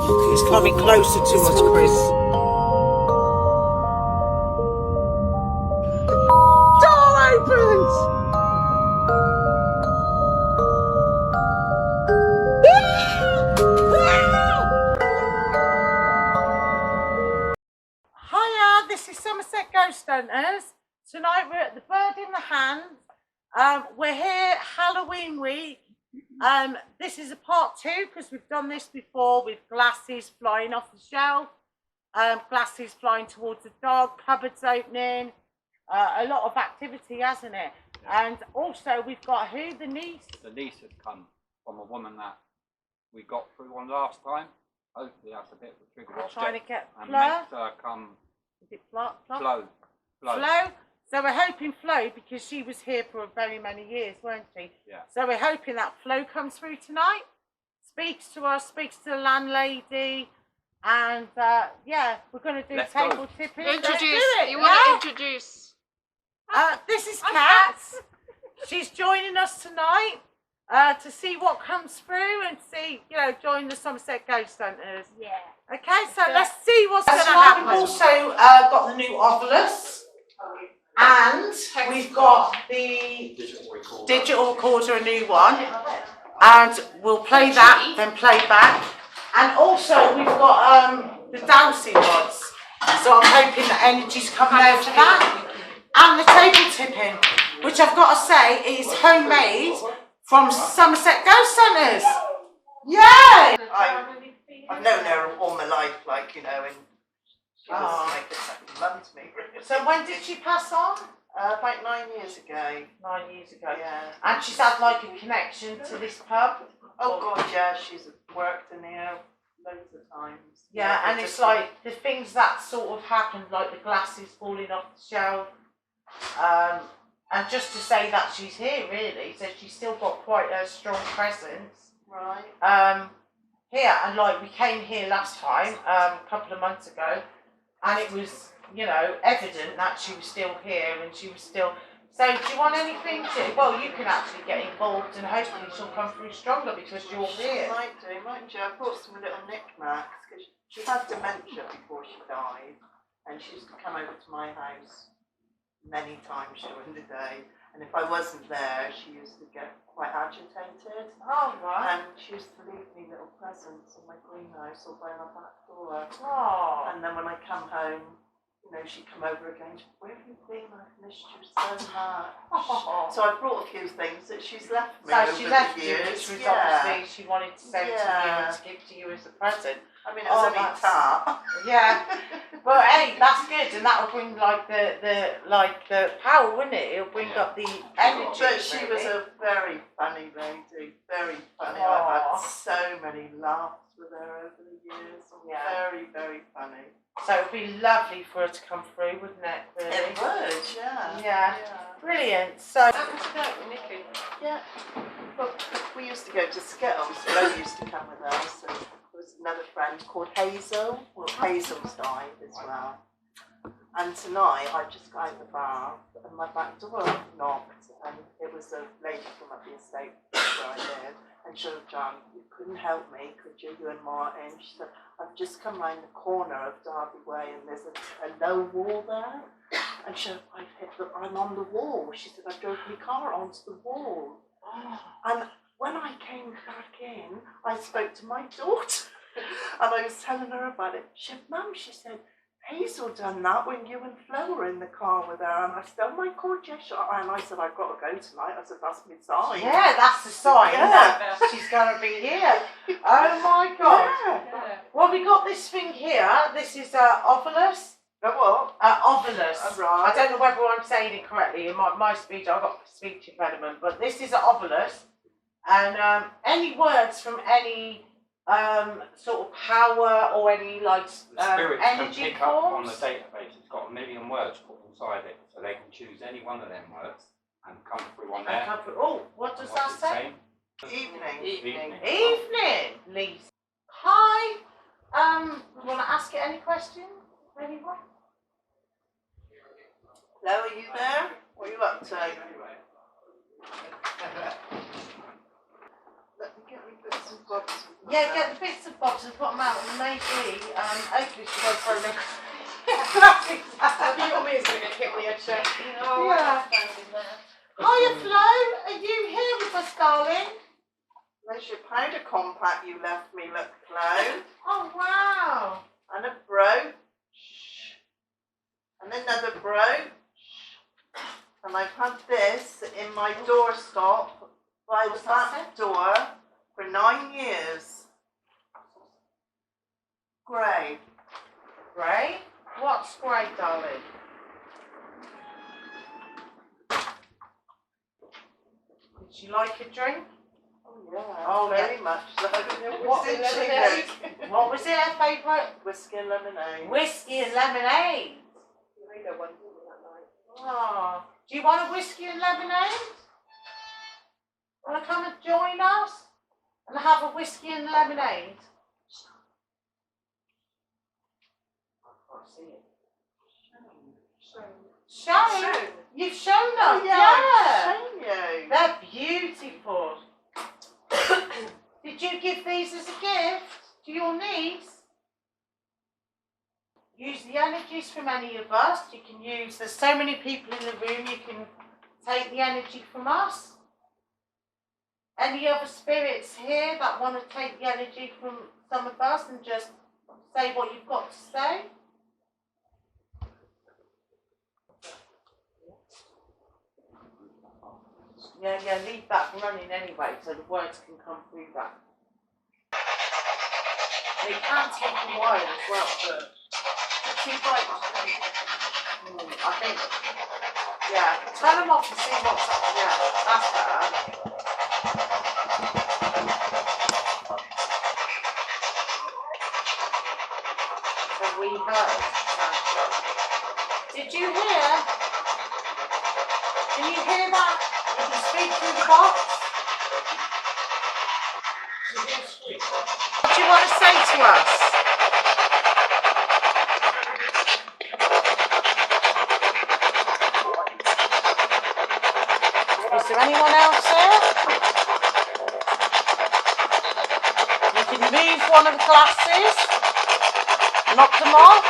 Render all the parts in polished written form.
He's coming closer to us, Chris. Door opens! Hiya, this is Somerset Ghost Hunters. Tonight we're at the Bird in the Hand. We're here Halloween week. This is a part 2 because we've done this before with glasses flying off the shelf, glasses flying towards the dog, cupboards opening, a lot of activity, hasn't it? Yeah. And also we've got who? The niece? The niece has come from a woman that we got through on last time. Hopefully that's a bit of a trigger We're object. trying to get and Fleur. makes her come. Is it Flo? Flo. So we're hoping Flo, because she was here for very many years, weren't she? Yeah. So we're hoping that Flo comes through tonight, speaks to us, speaks to the landlady, and yeah, we're going to do table tipping. Introduce. You want to introduce? This is Kat. She's joining us tonight to see what comes through and see, join the Somerset Ghost Hunters. Yeah. Okay, so let's see what's going to happen. We've also got the new Ovilus. And we've got the digital recorder, a new one, and we'll play that, then play back. And also we've got the Dowsing rods, so I'm hoping that energy's coming over for that. And the table tipping, which I've got to say is homemade from Somerset Ghost Hunters. Yeah! I've known her all my life, and she was like a second mum to me. So when did she pass on? About 9 years ago. 9 years ago. Yeah. And she's had like a connection to this pub? Oh God, yeah, she's worked in here loads of times. Yeah, and it's like the things that sort of happened, like the glasses falling off the shelf. And just to say that she's here, really, so she's still got quite a strong presence. Right. Here, and like we came here last time, a couple of months ago, and it was, evident that she was still here and she was still. So, do you want anything to? Well, you can actually get involved, and hopefully she'll come through stronger because you're here. She might do, mightn't you? I brought some little knickknacks because she had dementia before she died, and she used to come over to my house many times during the day. And if I wasn't there, she used to get quite agitated. Oh, right. And she used to leave me little presents in my greenhouse or by my back door. Oh. And then when I come home, she'd come over again. Where have you been? I've missed you so much. Oh. So I brought a few things that she's left me. So over she left the you, years. which was obviously she wanted to send to you and to give to you as a present. I mean, it was only tart. Yeah. Well, hey, that's good, and that'll bring like the power, wouldn't it? It'll bring up the energy. But she was a very funny lady, very funny. I've had so many laughs with her over the years. Yeah. Very, very funny. So it'd be lovely for her to come through, wouldn't it? Really? It would, yeah. Yeah. Brilliant. So. Nikki. Yeah. But we used to go to Skittles. Flo used to come with us. And there was another friend called Hazel. Well, Hazel's died as well. And tonight I just got out of the bar and my back door knocked, and it was a lady from up the estate where I live. And she said, "John, you couldn't help me, could you? You and Martin." She said, "I've just come round the corner of Derby Way and there's a low wall there." And she said, "I'm on the wall." She said, "I drove my car onto the wall." And when I came back in, I spoke to my daughter and I was telling her about it. She said, "Mum," she said, "Hazel done that when you and Flo were in the car with her." And I said, "Oh my God, yes." And I said, "I've got to go tonight." I said, "That's my sign." Yeah, that's the sign that she's going to be here. Oh my God. Yeah. Well, we got this thing here. This is Ovilus. What? Ovilus. Right. I don't know whether I'm saying it correctly. In my speech, I've got speech impediment, but this is an Ovilus. And any words from any sort of power or any The spirits can energy pick up on the forms. database. It's got 1 million words put inside it, so they can choose any one of them words and come through on there. Oh, what does that say? Evening. Evening, Lisa. Hi. You want to ask it any question? Anyone? Flo, are you there? What are you up to? Let me get me bits and bobs. Yeah, get the bits and bobs and put them out, and maybe, hopefully she'll go for a look. Your me's going to get hit with your check. Oh, Yeah. Hiya Flo, are you here with us, darling? There's your powder compact you left me, look, Flo. Oh wow. And a brooch. And another brooch. And I've had this in my doorstop by the back door for 9 years. Grey. Grey? What's grey, darling? Did you like a drink? Oh yeah, Oh, very yeah. much so. What Did she lemonade? know? What was it, her favourite? Whiskey and lemonade. Whiskey and lemonade. Reno one didn't we, that night? Oh. Do you want a whiskey and lemonade? Want to come and join us and have a whiskey and lemonade? I can't see it. Shown? You've shown them, Oh yeah, I've shown you. They're beautiful. Did you give these as a gift to your niece? Use the energies from any of us. You can use, there's so many people in the room, you can take the energy from us. Any other spirits here that want to take the energy from some of us and just say what you've got to say? Yeah, leave that running anyway, so the words can come through that. And it can take a while as well, but too bright. I think, yeah, turn them off and see what's up. Yeah, that's better. So we heard. Did you hear? Can you hear that? You can speak through the box. What do you want to say to us? Is there anyone else here? You can move one of the glasses, knock them off,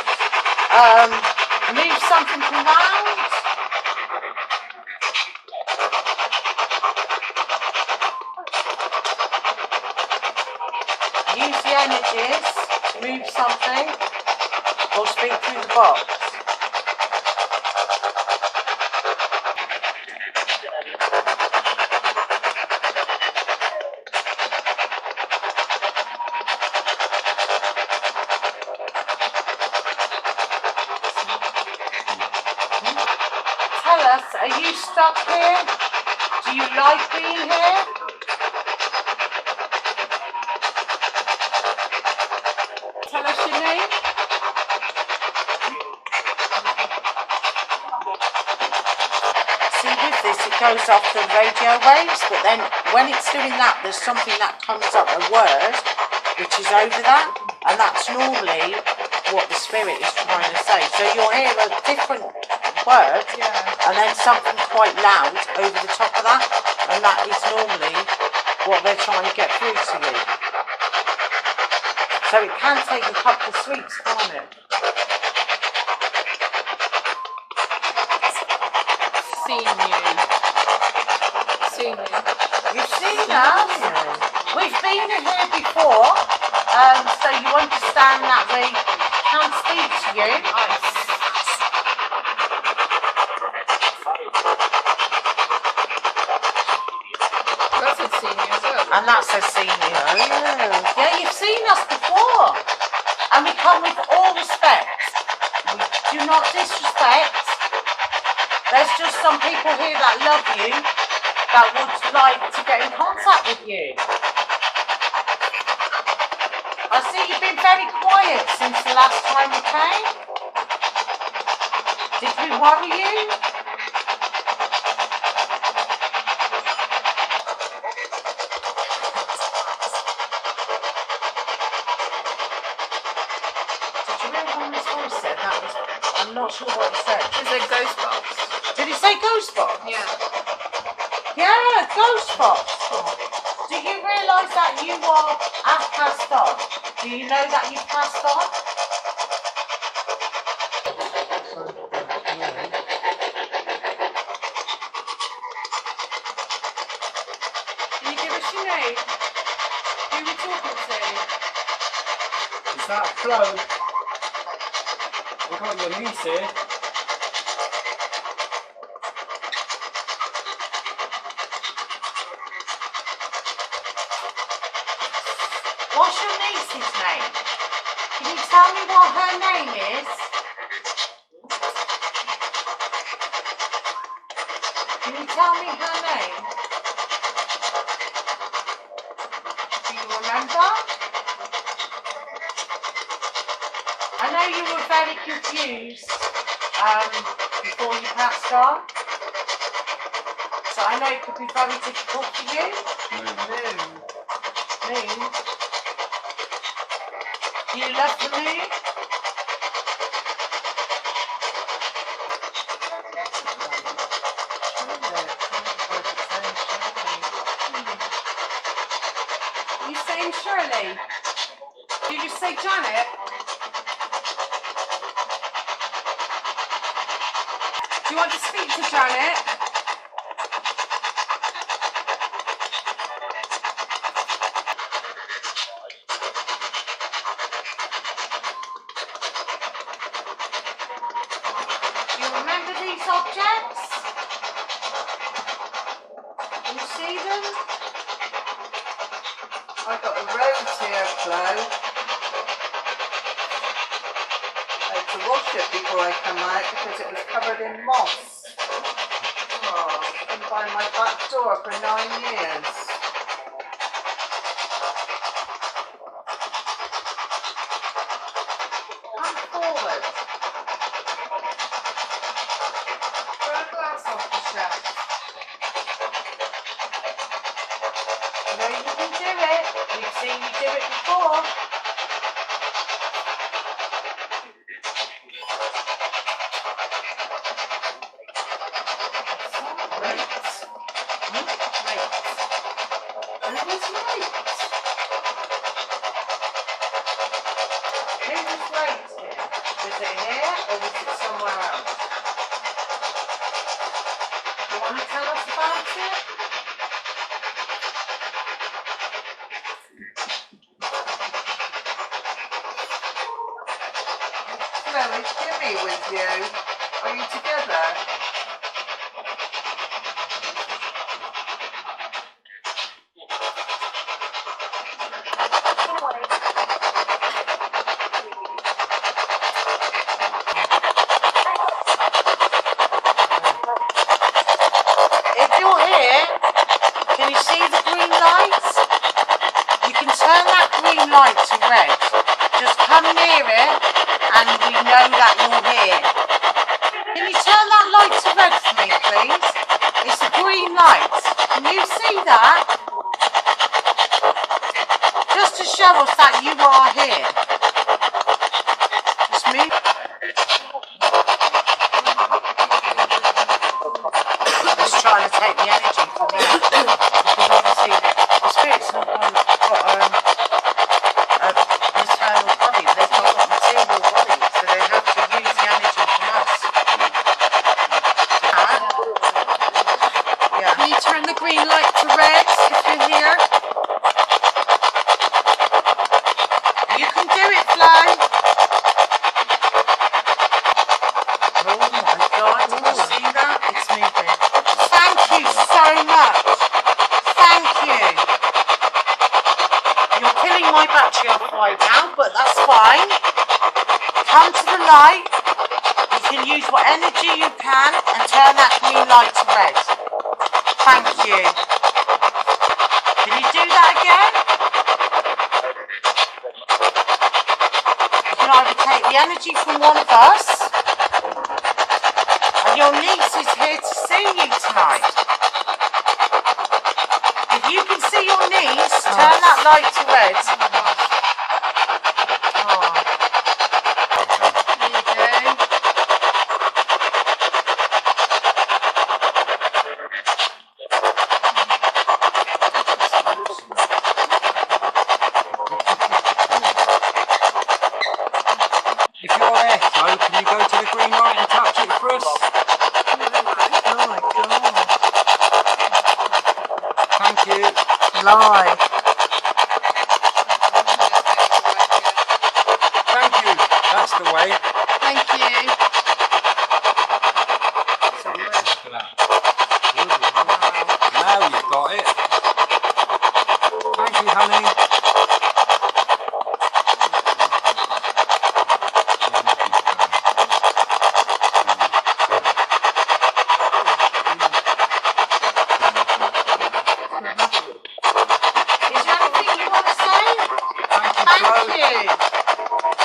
move something around. Use the energies to move something or speak through the box. Tell us, are you stuck here? Do you like being here? Tell us your name. See, with this it goes off the radio waves, but then when it's doing that, there's something that comes up, a word, which is over that, and that's normally what the spirit is trying to say. So you'll hear a different word, and then something quite loud over the top of that, and that is normally what they're trying to get through to you. So it can take a couple of sweeps, can't it? Seen you. You've seen us. We've been here before, so you understand that we can speak to you. That said seen you as well. And that says seen you. Yeah, you've seen us before. And we come with all respect. We do not disrespect. There's just some people here that love you, that would like to get in contact with you. I see you've been very quiet since the last time you came. Did we worry you? Did you hear what Miss Voice said? I'm not sure what it said. It's a ghost box. Did he say ghost box? Yeah. Yeah, ghost box. Do you realise that you have passed on? Do you know that you've passed on? Can you give us your name? Who are we talking to? Is that Flo? We've got your niece here. What's your niece's name? Can you tell me what her name is? Can you tell me her name? Do you remember? I know you were very confused before you passed on. So I know it could be very difficult for you. Moon. Do you love the moon? Are you saying Shirley? Did you just say Janet? Do you want to speak to Janet? Do you remember these objects? Can you see them? I got a rose here, Flo. I had to wash it before I come out because it was covered in moss. Oh, it's been by my back door for 9 years. Come forward. Throw a glass off the shelf. You know you can do it. We've seen you do it before. Hello, is Jimmy with you? Are you together? If you're here, can you see the green lights? You can turn that green light to red. Just come near it and we know that you're here. Can you turn that light to red for me, please? It's a green light. Can you see that? Just to show us that you are here. Just move. It's trying to take the energy from me. Because obviously the spirit's not got internal body. They've not got material body. So they have to use the energy from us. Yeah. Can you turn the green light to red if you're here? You can do it, Flo. Oh my God, did you see that? It's moving. Thank you so much. Thank you. You're killing my battery off right now, but that's fine. Come to the light. You can use what energy you can and turn that green light to red. Thank you. Can you do that again? You can either take the energy from one of us, and your niece is here to see you tonight. If you can see your niece, turn that light to red. Oh. There you go. you're there, Flo, can you go to the green light and touch it for us? Oh my god. Thank you. Live. Thank you. That's the way. Thank you. Look at that. Now you've got it. Thank you, honey. Is there anything you want to say? Thank you, Thank Flo. you.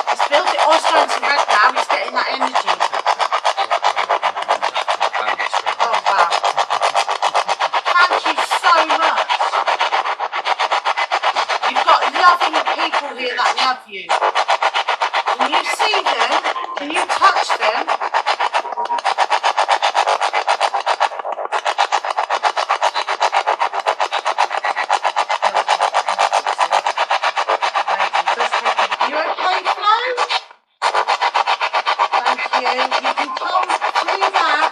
He's built it all starting to red now. He's getting that energy. Oh wow. Thank you so much. You've got loving people here that love you. When you see them, when you touch them, you okay, Flo? Thank you. You can come through that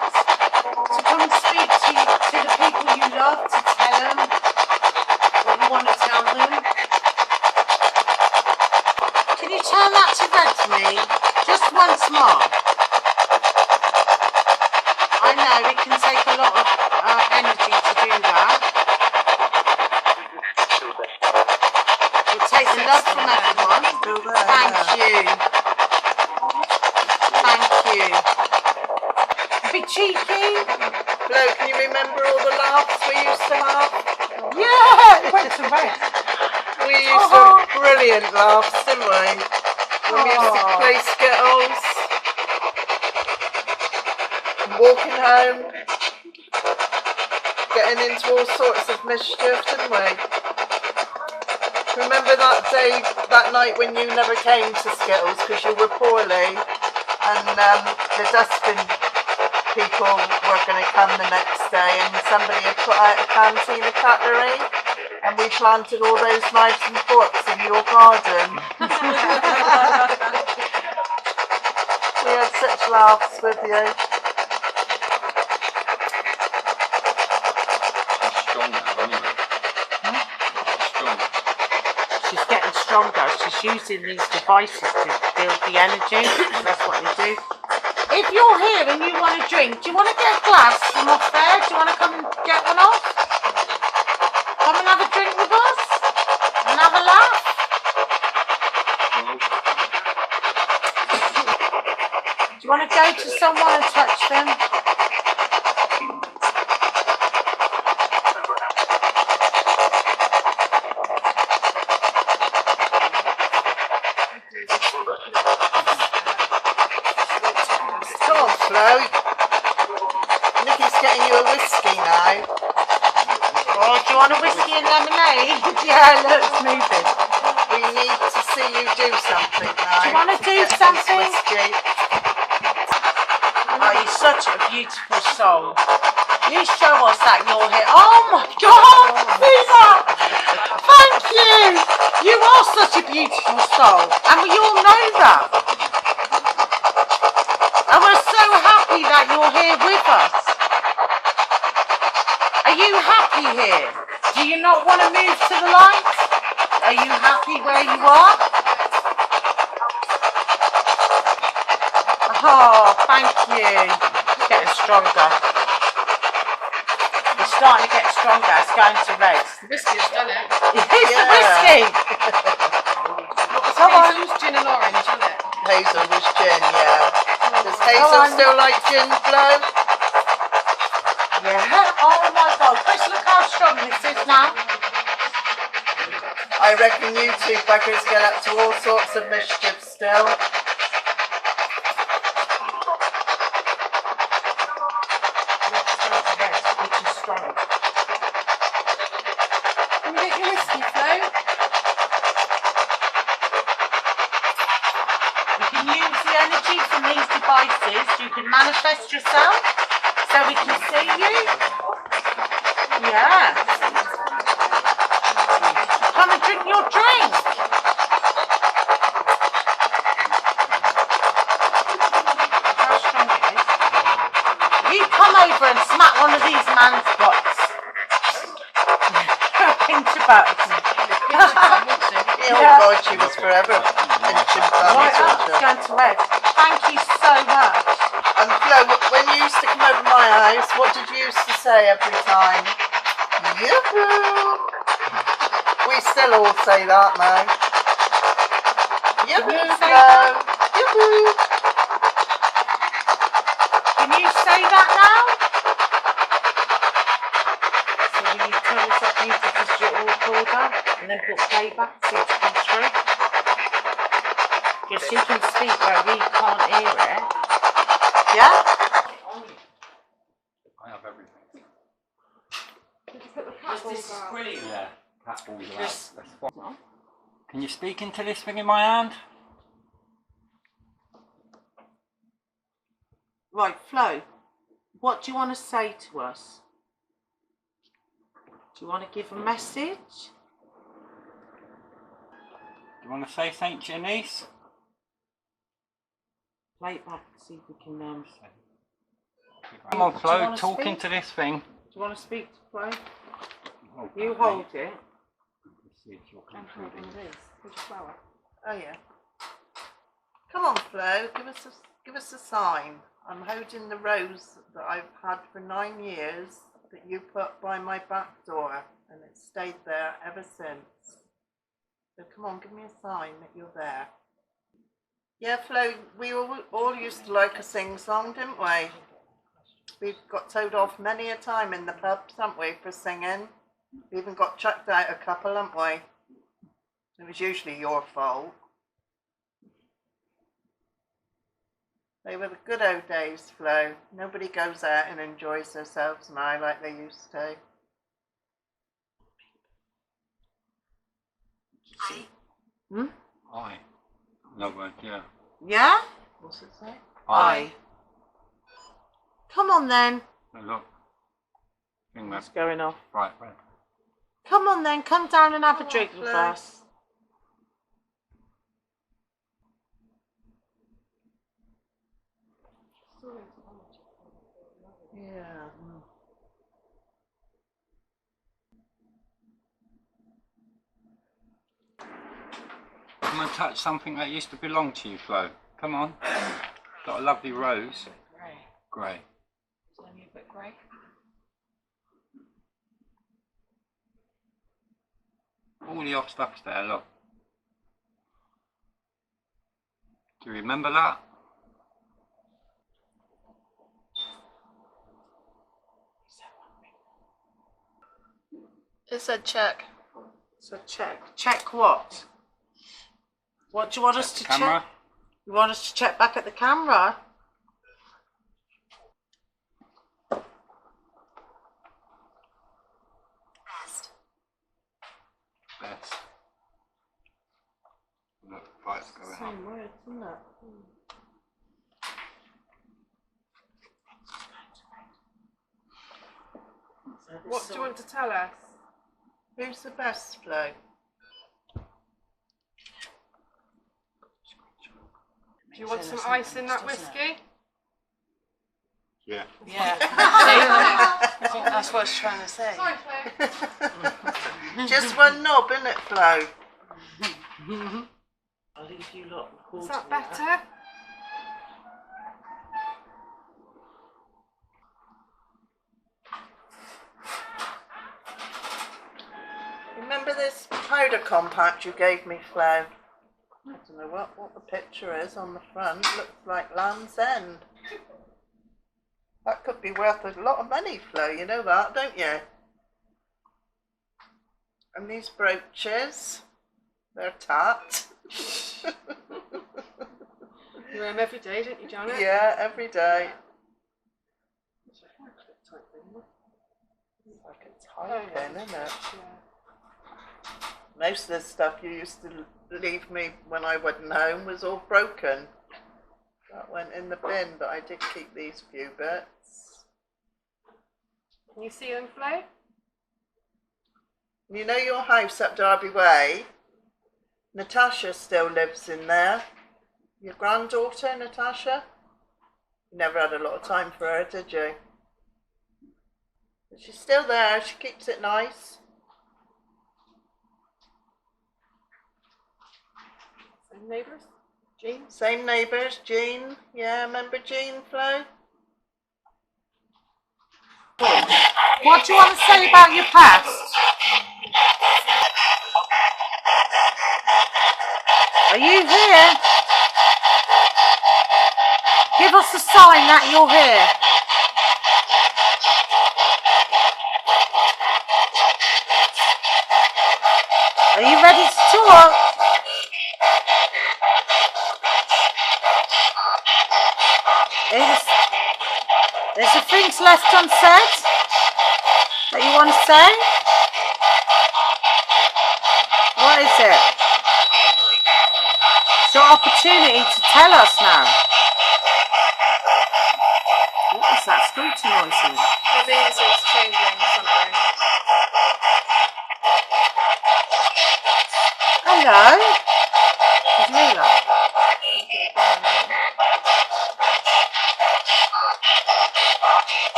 to come and speak to the people you love, to tell them what you want to tell them. Can you turn that to red for me? Just once more. I know it can take a lot of energy to do that. We'll take the love from everyone. Thank you. Thank you. A bit cheeky. Flo, can you remember all the laughs we used to have? Yeah, it went to red. We used to have brilliant laughs, didn't we? When we used to play Skittles, walking home, getting into all sorts of mischief, didn't we? Remember that day, that night when you never came to Skittles because you were poorly, and the dustbin people were going to come the next day, and somebody had put out a canteen of cutlery, and we planted all those knives and forks in your garden. We had such laughs with you. Strong now, anyway. Strong. She's getting stronger. She's using these devices to build the energy. That's what they do. If you're here and you want a drink, do you want to get a glass from off there? Do you want to come and get one off? Come and have a drink with us? And have a laugh? Do you want to go to someone and touch them? Come on, Flo. Nikki's getting you a whiskey now. Oh, do you want a whiskey and lemonade? Yeah, look, it's moving. We need to see you do something now. Do you want to do Get this something? whiskey. Oh, you're such a beautiful soul. You show us that you're here. Oh my God, Lisa! Thank you! You are such a beautiful soul, and we all know that. And we're so happy that you're here with us. Are you happy here? Do you not want to move to the light? Are you happy where you are? Oh, thank you. It's getting stronger. It's starting to get stronger. It's going to red. Whiskey's done it. It's the whiskey. Come on. Hazel's gin and orange, isn't it? Hazel was gin, yeah. Does Hazel on. still like gin, Flo? Yeah. Oh my God. Chris, look how strong this is now. I reckon you two buggers get up to all sorts of mischief still. Which is strong. Can we get your whiskey, Flo? You can use the energy from these devices. You can manifest yourself so we can see you. Yeah. Come and drink your drink. over and smack one of these man's butts. Pinch your butt. Oh God, she was forever pinching Right bums, up, wasn't it's she? going to red. Thank you so much. And Flo, when you used to come over my house, what did you used to say every time? Yoo-hoo! We still all say that now. Yoo-hoo, you say Flo! that? Yoo-hoo! Can you say that now? So will you turn this up into the digital recorder and then put playback so it comes through? Just so you can speak where we can't hear it. Yeah? I have everything. This is brilliant. Yeah, cat balls are out. Just- That's fine. Can you speak into this thing in my hand? Right, Flo, what do you want to say to us? Do you want to give a message? Do you want to say something to your niece? Play it back, see if we can Come on, Do you Flo, wanna talk speak? into this thing. Do you want to speak to Flo? Oh, You hold it. Let's see if she'll come through this. Oh yeah. Come on, Flo, give us a sign. I'm holding the rose that I've had for 9 years that you put by my back door, and it's stayed there ever since. So come on, give me a sign that you're there. Yeah, Flo, we all used to like a sing-song, didn't we? We got told off many a time in the pubs, haven't we, for singing. We even got chucked out a couple, haven't we? It was usually your fault. They were the good old days, Flo. Nobody goes out and enjoys themselves now like they used to. Hmm? Aye. No word, yeah. Yeah? What's it say? Aye. Come on then. No, look. Thing What's that. going off? Right, right. Come on then, come down and have a Come on, drink with Flo. us. Yeah. Come and touch something that used to belong to you, Flo. Come on. Got a lovely rose. Grey. Grey. Is it only a bit grey? All the off stuff's there, look. Do you remember that? It said check. So check. Check what? What do you want us to Camera? check? You want us to check back at the camera? Best. Look, light's going up. Same words, isn't it? What do you want to tell us? Who's the best, Flo? Do you want some ice in that whiskey? Yeah. Yeah. I think that's what it's trying to say. Sorry, Just one knob, isn't it, Flo? I'll leave you lot recording. Is that better? Remember this powder compact you gave me, Flo? I don't know what the picture is on the front. Looks like Land's End. That could be worth a lot of money, Flo. You know that, don't you? And these brooches, they're tat. You wear them every day, don't you, Janet? Yeah, every day. It's like a tie pin, isn't it? Most of the stuff you used to leave me when I wasn't home was all broken. That went in the bin, but I did keep these few bits. Can you see them, Flo? You know your house up Derby Way? Natasha still lives in there. Your granddaughter, Natasha? You never had a lot of time for her, did you? She's still there. She keeps it nice. Same neighbours? Jean? Same neighbours. Jean. Yeah, remember Jean, Flo? What do you want to say about your past? Are you here? Give us a sign that you're here. Are you ready to talk? Is there things left unsaid that you want to say? What is it? It's your opportunity to tell us now. What is that scooter noise? It means it's changing something. Hello? Did you hear that?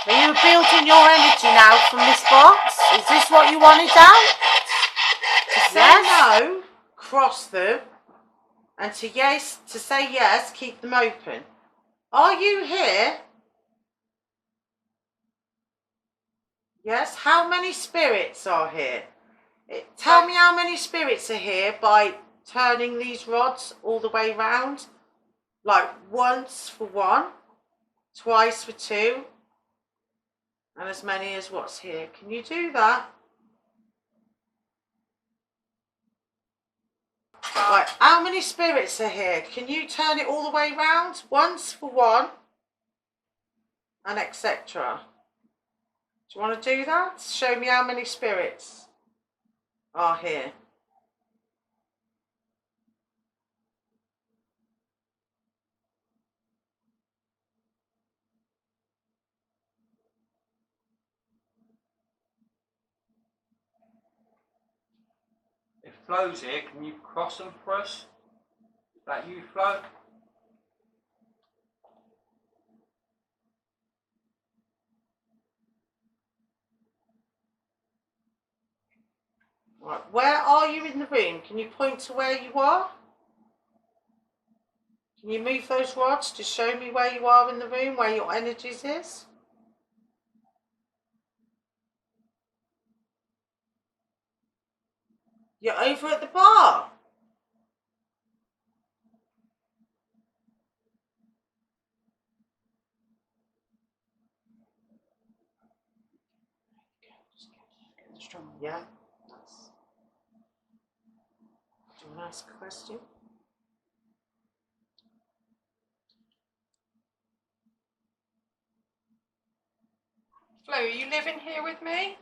Are you building your energy now from this box? Is this what you wanted out? To say no, cross them, and to say yes, keep them open. Are you here? Yes. How many spirits are here? Tell me how many spirits are here by turning these rods all the way round. Like once for one, twice for two, and as many as what's here. Can you do that? Right, how many spirits are here? Can you turn it all the way round? Once for one, and etc. Do you want to do that? Show me how many spirits are here. If Flo's here, can you cross them for us? Is that you, Flo? Right, where are you in the room? Can you point to where you are? Can you move those rods to show me where you are in the room, where your energies is? You're over at the bar. Yeah. Do you want to ask a question? Flo, are you living here with me?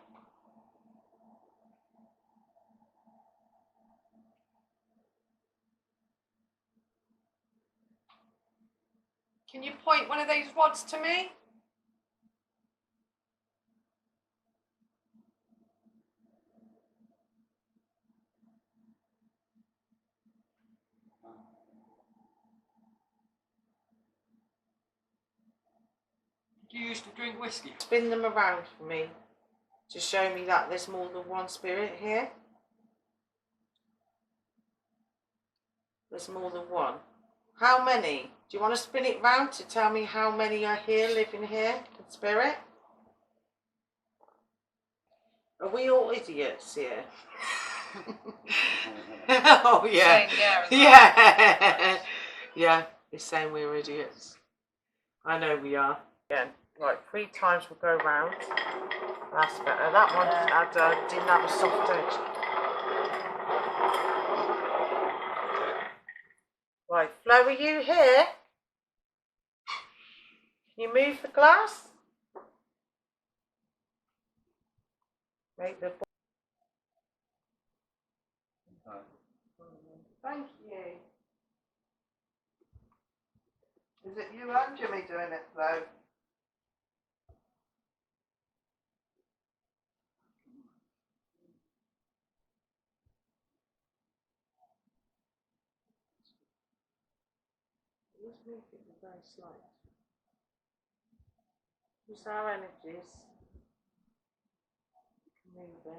Can you point one of those rods to me? Do you used to drink whiskey? Spin them around for me to show me that there's more than one spirit here. There's more than one. How many? Do you want to spin it round to tell me how many are here, living here, in spirit? Are we all idiots here? Oh yeah. Saying yeah as well. Yeah. Yeah, you're saying we're idiots. I know we are. Again. Right, 3 times we'll go round. That's better. That one didn't have a soft edge. Right, Flo, are you here? Can you move the glass? Make the. Thank you. Is it you and Jimmy doing it, Flo? Let's make it very slight. Use our energies. Move it.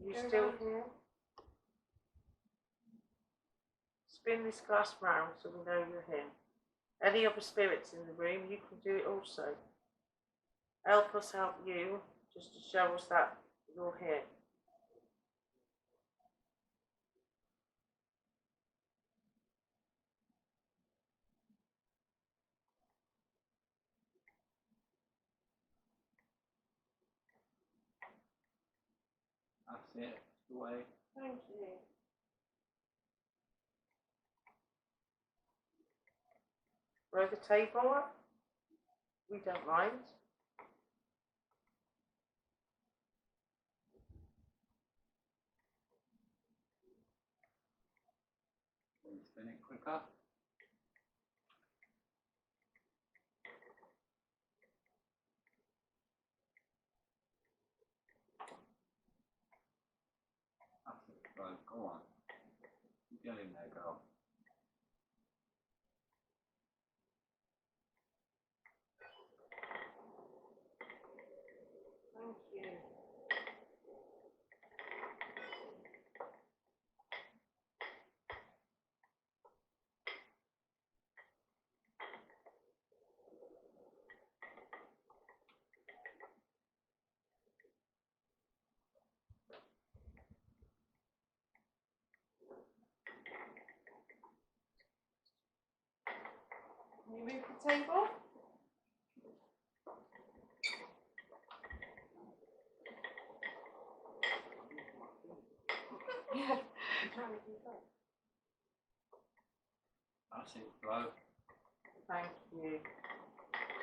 You still here? Spin this glass round so we know you're here. Any other spirits in the room, you can do it also. Help us help you, just to show us that you're here. That's it. The way. Thank you. Roll the table up. We don't mind. Can you spin it quicker? That's it, Flo. Go on. Get in there, girl. Thank you. Can you move the table? Yeah. That's it, Flo. Thank you.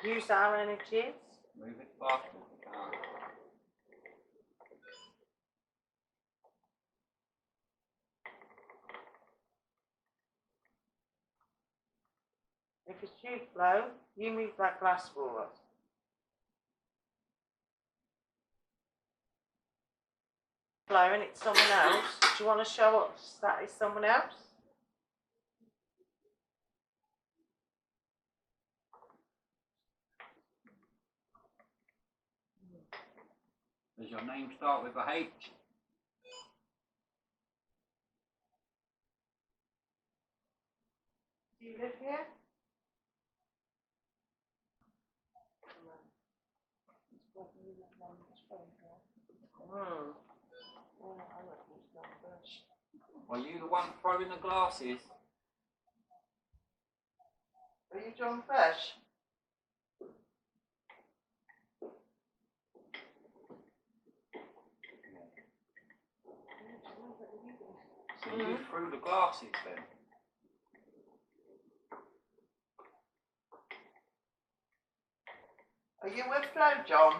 Use our energies. Move it faster if you can. If it's you, Flo, you move that glass for us. Flo, and it's someone else. Do you want to show us that is someone else? Does your name start with a H? Do you live here? Are you the one throwing the glasses? Are you John Fish? So you threw the glasses then? Are you with Flo, John?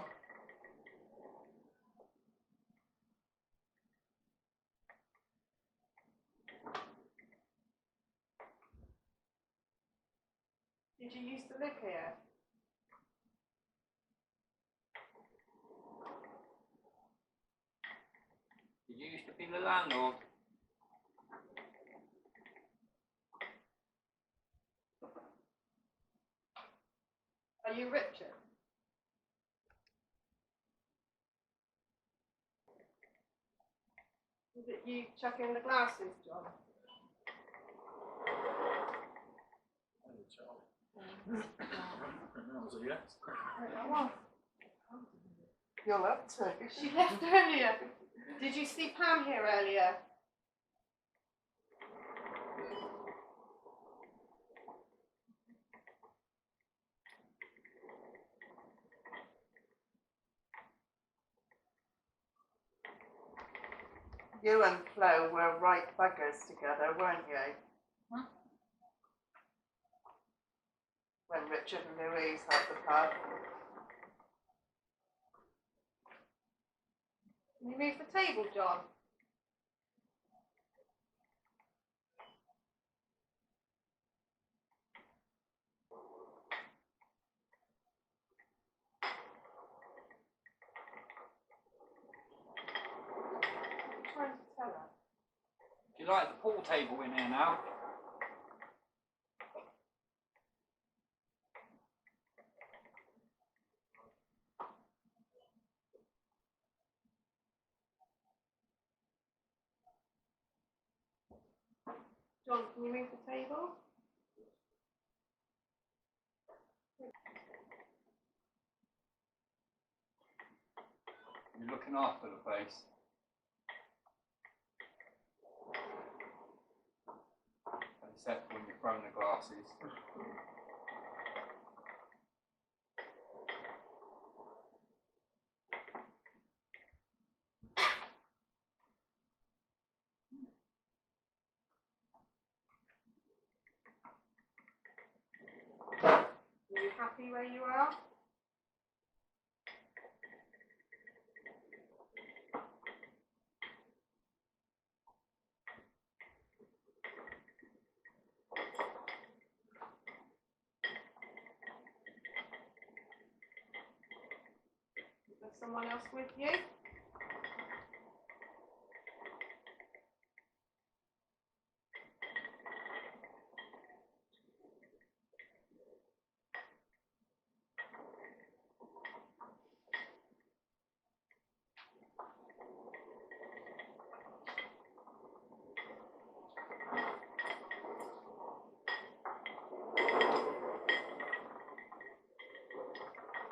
Did you used to live here? Did you used to be the landlord? Are you Richard? Is it you chucking the glasses, John? You'll have to. She left earlier. Did you see Pam here earlier? You and Flo were right buggers together, weren't you? When Richard and Louise had the pub. Can you move the table, John? I'm trying to tell her. Do you like the pool table in here now? John, can you move the table? You're looking after the place. Except when you're throwing the glasses. Are you happy where you are? Is there someone else with you?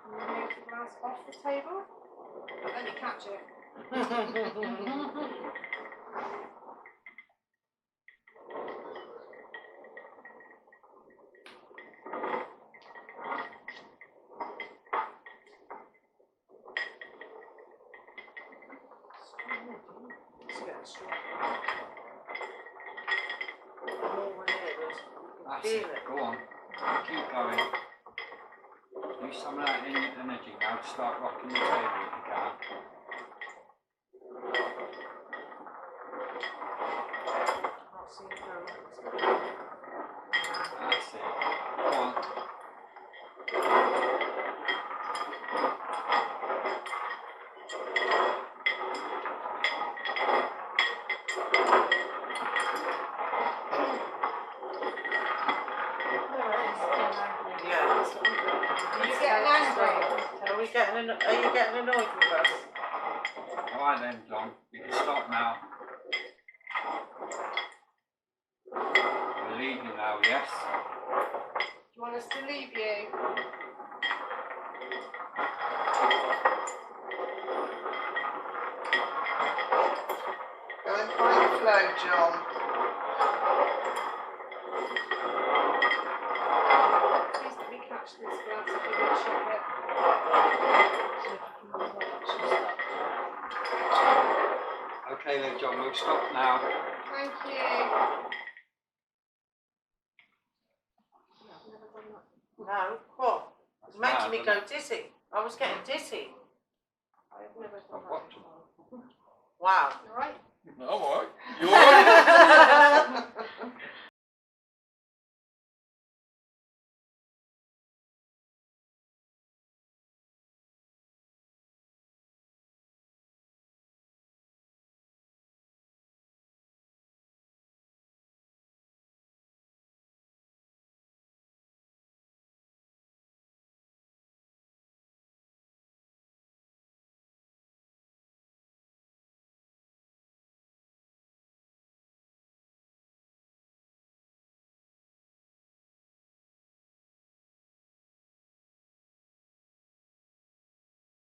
Can you move the glass off the table? Then you catch it. That's it. Go on. Keep going. Use some of that energy now to start rocking the table if you can. That's it. Go on. Are you getting angry? Are you getting annoyed with us? Alright then, John. You can stop now. We're leaving now, yes? Do you want us to leave you? Go and find the flow, John. Please let me catch this glass if you would chop it. Okay then, John. We'll stop now. Thank you. No, what? It's making me go dizzy. I was getting dizzy. I've never done Stop that watching. before. Wow. You alright? I'm alright. You alright?